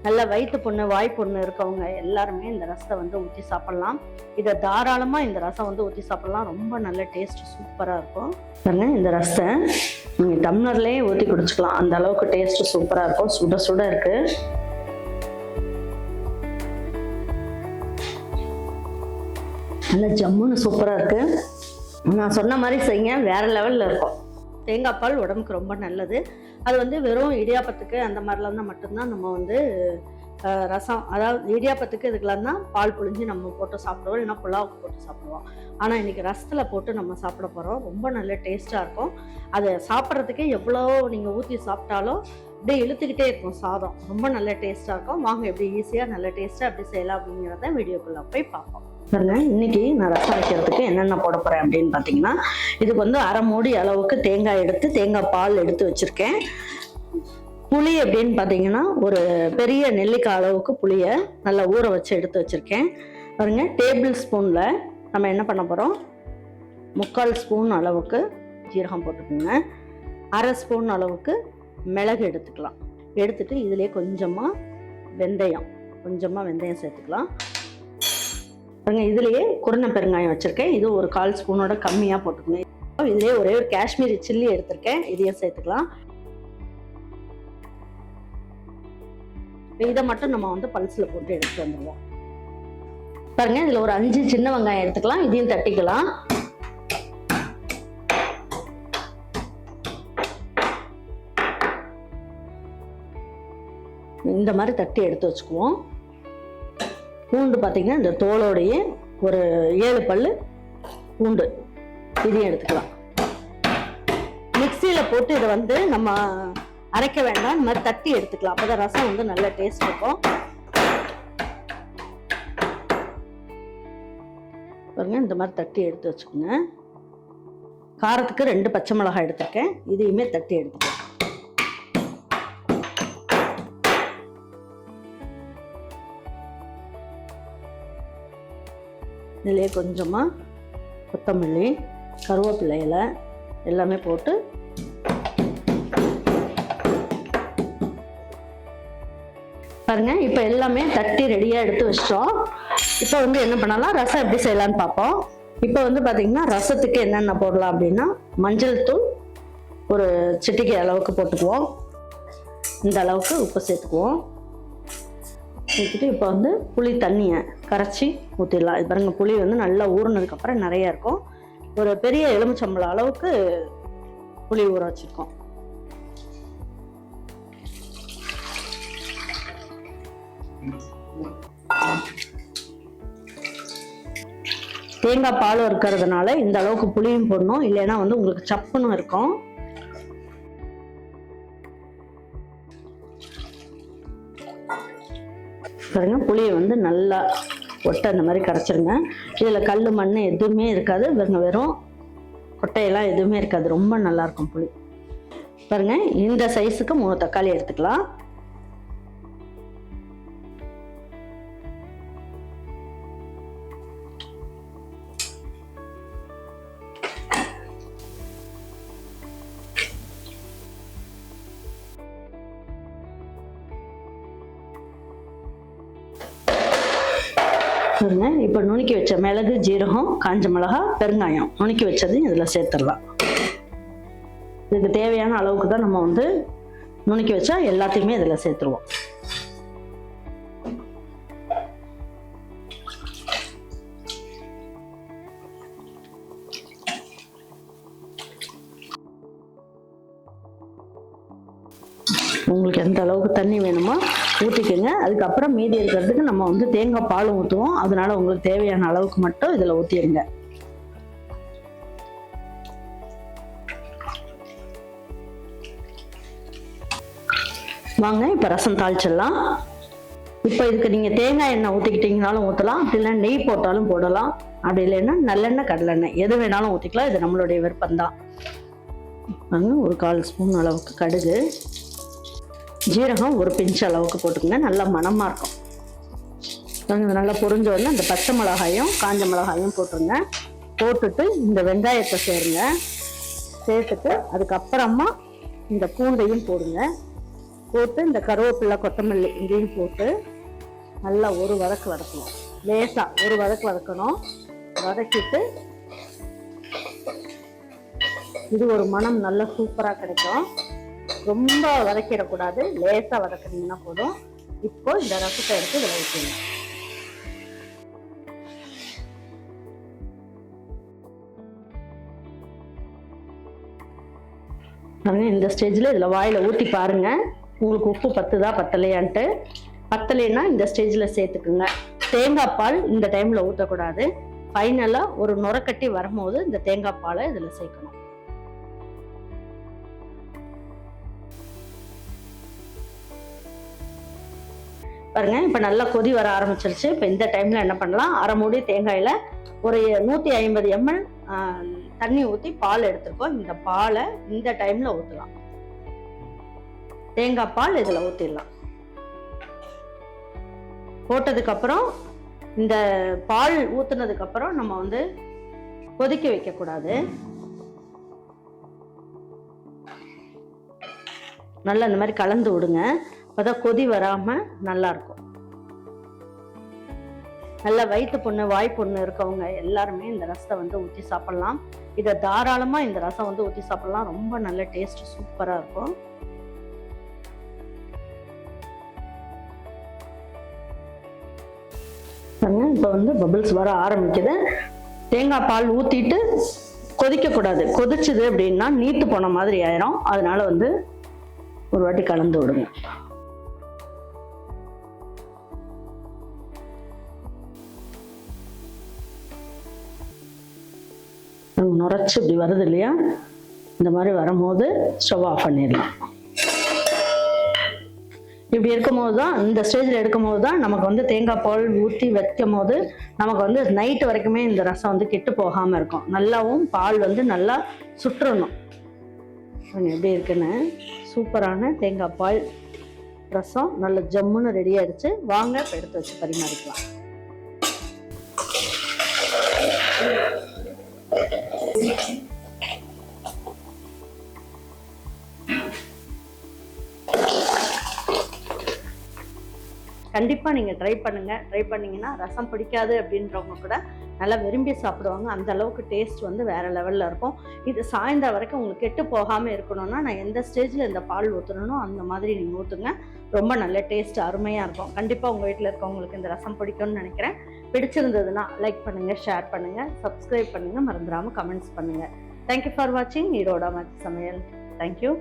நல்ல வயிற்று புண்ணு வாய் புண்ணு இருக்கவங்க எல்லாருமே இந்த ரசத்தை வந்து ஊற்றி சாப்பிடலாம். இதை தாராளமாக இந்த ரசம் வந்து ஊற்றி சாப்பிடலாம். ரொம்ப நல்ல டேஸ்ட் சூப்பராக இருக்கும். பாருங்க, இந்த ரசத்தை நீங்கள் டம்ளர்லேயே ஊற்றி குடிச்சுக்கலாம். அந்த அளவுக்கு டேஸ்ட் சூப்பராக இருக்கும். சுட சுட இருக்கு. நல்ல ஜம்முன்னு சூப்பராக இருக்கு. நான் சொன்ன மாதிரி செய்யுங்க, வேற லெவலில் இருக்கும். தேங்காய் பால் உடம்புக்கு ரொம்ப நல்லது. அது வந்து வெறும் இடியாப்பத்துக்கு அந்த மாதிரிலாம் தான் மட்டும்தான் நம்ம வந்து ரசம், அதாவது இடியாப்பத்துக்கு இதுக்கெல்லாம் தான் பால் புழிஞ்சு நம்ம போட்டு சாப்பிடுவோம், இல்லைன்னா புலாவுக்கு போட்டு சாப்பிடுவோம். ஆனால் இன்னைக்கு ரசத்தில் போட்டு நம்ம சாப்பிட போகிறோம். ரொம்ப நல்ல டேஸ்ட்டாக இருக்கும். அதை சாப்பிட்றதுக்கே எவ்வளோ நீங்கள் ஊற்றி சாப்பிட்டாலும் அப்படியே இழுத்துக்கிட்டே இருக்கும் சாதம். ரொம்ப நல்ல டேஸ்ட்டாக இருக்கும். வாங்க எப்படி ஈஸியாக நல்ல டேஸ்ட்டாக எப்படி செய்யலாம் அப்படிங்கிறத வீடியோக்குள்ளே போய் பார்ப்போம். பாருங்க, இன்னைக்கு நான் ரசம் வைக்கிறதுக்கு என்னென்ன போட போகிறேன் அப்படின்னு பார்த்தீங்கன்னா, இதுக்கு வந்து அரை மூடி அளவுக்கு தேங்காய் எடுத்து தேங்காய் பால் எடுத்து வச்சுருக்கேன். புளி அப்படின்னு பார்த்தீங்கன்னா ஒரு பெரிய நெல்லிக்காய் அளவுக்கு புளியை நல்லா ஊற வச்சு எடுத்து வச்சுருக்கேன். பாருங்க, டேபிள் ஸ்பூனில் நம்ம என்ன பண்ண போகிறோம், 3/4 ஸ்பூன் அளவுக்கு ஜீரகம் போட்டுக்கோங்க. அரை ஸ்பூன் அளவுக்கு மிளகு எடுத்துக்கலாம். எடுத்துட்டு இதுலேயே கொஞ்சமாக வெந்தயம் சேர்த்துக்கலாம். பாருங்க, இதுலேயே குருணை பெருங்காயம் வச்சுருக்கேன். இது ஒரு 1/4 ஸ்பூனோட கம்மியாக போட்டுக்கோங்க. இதுலேயே ஒரே ஒரு காஷ்மீரி சில்லி எடுத்திருக்கேன், இதையும் சேர்த்துக்கலாம். இதை மட்டும் நம்ம வந்து பல்ஸில் போட்டு எடுத்துட்டு வந்துடுவோம். பாருங்க, இதில் ஒரு 5 சின்ன வெங்காயம் எடுத்துக்கலாம். இதையும் தட்டிக்கலாம். இந்த மாதிரி தட்டி எடுத்து வச்சுக்குவோம். பூண்டு பார்த்தீங்கன்னா இந்த தோலோடையே ஒரு 7 பல்லு பூண்டு, இதையும் எடுத்துக்கலாம். மிக்சியில் போட்டு இதை வந்து நம்ம அரைக்க வேண்டாம், இந்த மாதிரி தட்டி எடுத்துக்கலாம். அப்போதான் ரசம் வந்து நல்ல டேஸ்ட் இருக்கும். பாருங்க, இந்த மாதிரி தட்டி எடுத்து வச்சுக்கோங்க. காரத்துக்கு 2 பச்சை மிளகாய் எடுத்துருக்கேன், இதையுமே தட்டி எடுத்துக்கலாம். இதிலே கொஞ்சமாக கொத்தமல்லி, கருவேப்பிலை இலை எல்லாமே போட்டு பாருங்க. இப்போ எல்லாமே தட்டி ரெடியாக எடுத்து வச்சிட்டோம். இப்போ வந்து என்ன பண்ணலாம், ரசம் எப்படி செய்யலான்னு பார்ப்போம். இப்போ வந்து பார்த்தீங்கன்னா ரசத்துக்கு என்னென்ன போடலாம் அப்படின்னா, மஞ்சள் தூள் ஒரு சிட்டிகை அளவுக்கு போட்டுக்குவோம். இந்த அளவுக்கு உப்பு சேர்த்துக்குவோம். சேர்த்துட்டு இப்போ வந்து புளி தண்ணியை கரைச்சி ஊற்றிடலாம். இது பாருங்க, புளி வந்து நல்லா ஊறினதுக்கப்புறம் நிறைய இருக்கும். ஒரு பெரிய எலுமிச்சம்பழம் அளவுக்கு புளி ஊற வச்சுருக்கோம். தேங்காய் பாலும் இருக்கிறதுனால இந்த அளவுக்கு புளியும் போடணும், இல்லைன்னா வந்து உங்களுக்கு சப்புன்னு இருக்கும். பாருங்க, புளியை வந்து நல்லா ஒட்டை அந்த மாதிரி கரைச்சிருங்க. இதில் கல் மண் எதுவுமே இருக்காது. வெறும் கொட்டையெல்லாம் எதுவுமே இருக்காது. ரொம்ப நல்லா இருக்கும் புளி. பாருங்க, இந்த சைஸுக்கு 3 தக்காளி எடுத்துக்கலாம். இப்போ நுணுக்கி வச்ச மிளகு, ஜீரகம், காஞ்ச மிளகாய், பெருங்காயம் நுணுக்கி வச்சது இதில் சேர்த்துடலாம். இதுக்கு தேவையான அளவுக்கு தான் நம்ம வந்து நுணுக்கி வச்சா எல்லாத்தையுமே இதில் சேர்த்துருவோம். உங்களுக்கு எந்த அளவுக்கு தண்ணி வேணுமோ ஊற்றிக்கோங்க. அதுக்கப்புறம் மீதி இருக்கிறதுக்கு நம்ம வந்து தேங்காய் பாலும் ஊற்றுவோம். அதனால உங்களுக்கு தேவையான அளவுக்கு மட்டும் இதில் ஊற்றிடுங்க. வாங்க இப்போ ரசம் தாளிச்சிடலாம். இப்போ இதுக்கு நீங்கள் தேங்காய் எண்ணெய் ஊற்றிக்கிட்டீங்கனாலும் ஊற்றலாம், அப்படி இல்லை நெய் போட்டாலும் போடலாம், அப்படி இல்லைன்னா நல்லெண்ணெய் கடலெண்ணெய் எது வேணாலும் ஊற்றிக்கலாம். இது நம்மளுடைய விருப்பம்தான். ஒரு 1/4 ஸ்பூன் அளவுக்கு கடுகு, ஜீரகம் ஒரு பிஞ்ச் அளவுக்கு போட்டுக்கோங்க. நல்லா மணமாக இருக்கும். இது நல்லா பொரிஞ்ச உடனே அந்த பச்சை மிளகாயும் காஞ்ச மிளகாயும் போட்டுருங்க. போட்டுட்டு இந்த வெங்காயத்தை சேருங்க. சேர்த்துட்டு அதுக்கப்புறமா இந்த பூண்டையும் போடுங்க. போட்டு இந்த கருவேப்பிலை கொத்தமல்லி இதையும் போட்டு நல்லா ஒரு வதக்கு வதக்கணும். லேசாக ஒரு வதக்கு வதக்கணும். வதக்கிட்டு இது ஒரு மனம் நல்லா சூப்பராக கிடைக்கும். ரொம்ப வதக்கிடக்கூடாது, லேசாக வதக்கினீங்கன்னா போதும். இப்போ இந்த ரசத்தை எடுத்து இதில் ஊற்றிடணும். இந்த ஸ்டேஜில் இதில் வாயில் ஊற்றி பாருங்கள், உங்களுக்கு உப்பு பத்துதா பத்தலையான்ட்டு. பத்தலைன்னா இந்த ஸ்டேஜில் சேர்த்துக்குங்க. தேங்காய் பால் இந்த டைமில் ஊற்றக்கூடாது. ஃபைனலாக ஒரு நுரக்கட்டி வரும்போது இந்த தேங்காய் பாலை இதில் சேர்க்கணும். பாருங்க, இப்போ நல்லா கொதி வர ஆரம்பிச்சிருச்சு. இப்போ இந்த டைமில் என்ன பண்ணலாம், அரை மூடி தேங்காயில் ஒரு 150 ml தண்ணி ஊற்றி பால் எடுத்துருக்கோம். இந்த பாலை இந்த டைமில் ஊற்றலாம். தேங்காய் பால் இதில் ஊற்றிடலாம். போட்டதுக்கப்புறம் இந்த பால் ஊற்றுனதுக்கப்புறம் நம்ம வந்து கொதிக்க வைக்கக்கூடாது. நல்லா இந்த மாதிரி கலந்து விடுங்க. அப்போதான் கொதி வராமல் நல்லாயிருக்கும். நல்லா வயிற்று புண்ணு வாய் புண்ணு இருக்கவங்க எல்லாருமே இந்த ரசத்தை வந்து ஊற்றி சாப்பிட்லாம். இதை தாராளமாக இந்த ரசம் வந்து ஊற்றி சாப்பிட்லாம். ரொம்ப நல்ல டேஸ்ட் சூப்பராக இருக்கும். இப்போ வந்து பபிள்ஸ் வர ஆரம்பிக்குது. தேங்காய் பால் ஊற்றிட்டு கொதிக்கக்கூடாது. கொதிச்சுது அப்படின்னா நீத்து போன மாதிரி ஆயிரும். அதனால வந்து ஒரு வாட்டி கலந்து விடுங்க. நுரைச்சு இப்படி வருது இல்லையா, இந்த மாதிரி வரும்போது ஸ்டவ் ஆஃப் பண்ணிடலாம். இப்படி இருக்கும்போது தான், இந்த ஸ்டேஜில் எடுக்கும்போது தான் நமக்கு வந்து தேங்காய் பால் ஊற்றி வைக்கும் போது நமக்கு வந்து நைட்டு வரைக்குமே இந்த ரசம் வந்து கெட்டு போகாமல் இருக்கும். நல்லாவும் பால் வந்து நல்லா சுற்றணும். எப்படி இருக்குன்னு சூப்பரான தேங்காய் பால் ரசம் நல்ல ஜம்முன்னு ரெடி ஆயிடுச்சு. வாங்க இப்போ எடுத்து வச்சு பரிமாறிக்கலாம். கண்டிப்பாக நீங்கள் ட்ரை பண்ணுங்கள். ட்ரை பண்ணிங்கன்னா ரசம் பிடிக்காது அப்படின்றவங்க கூட நல்லா விரும்பி சாப்பிடுவாங்க. அந்த அளவுக்கு டேஸ்ட் வந்து வேறு லெவலில் இருக்கும். இது சாயந்தரம் வரைக்கும் உங்களுக்கு கெட்டு போகாமல் இருக்கணும்னா நான் எந்த ஸ்டேஜில் இந்த பால் ஊற்றணும்னோ அந்த மாதிரி நீங்கள் ஊற்றுங்க. ரொம்ப நல்ல டேஸ்ட் அருமையாக இருக்கும். கண்டிப்பாக உங்கள் வீட்டில் இருக்கவங்களுக்கு இந்த ரசம் பிடிக்கும்னு நினைக்கிறேன். பிடிச்சிருந்ததுன்னா லைக் பண்ணுங்கள், ஷேர் பண்ணுங்கள், சப்ஸ்கிரைப் பண்ணுங்கள், மறந்துடாமல் கமெண்ட்ஸ் பண்ணுங்கள். தேங்க்யூ ஃபார் வாட்சிங் ஈரோட மச்சி சமையல். தேங்க்யூ.